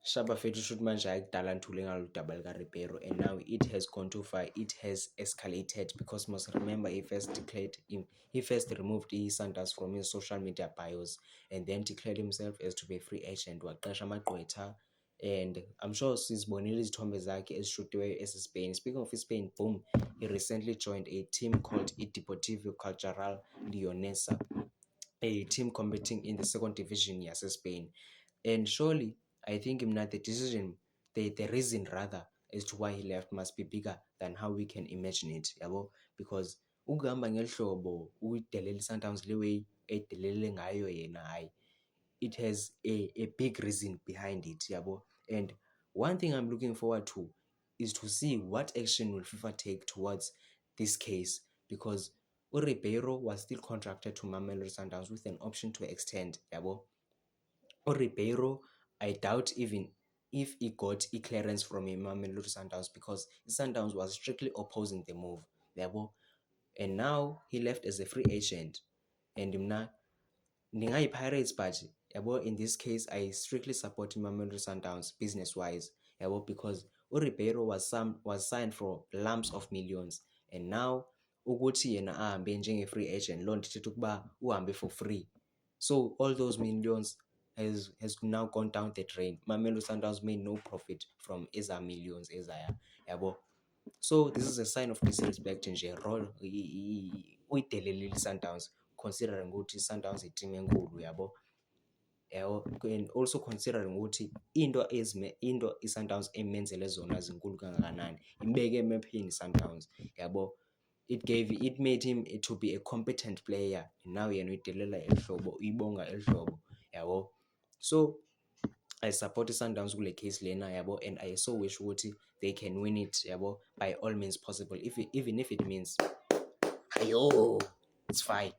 Shaba fethu shoot manje ayikudala nithule ngaludaba lika-Ribeiro, and now it has gone too far. It has escalated because must remember he first removed Sanders from his social media bios and then declared himself as to be a free agent. Waqesha amagqwetha, and I'm sure sizibonile izithombe zakhe ezishutiweyo ese-Spain. Speaking of Spain, boom, he recently joined a team called Deportivo Cultural Leonesa, a team competing in the second division yase-Spain. And surely I think the reason rather as to why he left must be bigger than how we can imagine it, yabo, because ukuhamba ngelihlobo uyidelele Sundowns le way edelele ngayo yena, hayi, it has a big reason behind it, yabo. And one thing I'm looking forward to is to see what action will FIFA take towards this case, because Ribeiro was still contracted to Mamelodi Sundowns with an option to extend, yabo. Ribeiro, I doubt even if he got a clearance from Mamelodi Sundowns, because Sundowns was strictly opposing the move, yabo. And now he left as a free agent, and mna Pirates, but yabo, in this case I strictly support Mamelodi Sundowns business wise, yabo, because Ribeiro was signed for lumps of millions, and now ukuthi yena ahambe njenge-free agent, loo nto ithetha ukuba uhambe for free. So all those millions has now gone down the drain. Mamelodi Sundowns made no profit from eza millions ezaya, yabo. So this is a sign of disrespect nje role uyidelelile Sundowns, considering ukuthi Sundowns i-team enkulu, yabo. And also considering ukuthi into i-Sundowns emenzele zona zinkulu kangakanani, imbeke emephini Sundowns, yabo. It made him to be a competent player. Now yena uyidelela elihlobo, uyibonga elihlobo, yabo. So I support Sundowns kule case lena, yabo, and I so wish ukuthi they can win it, yabo, by all means possible, even if it means ayo, it's fine.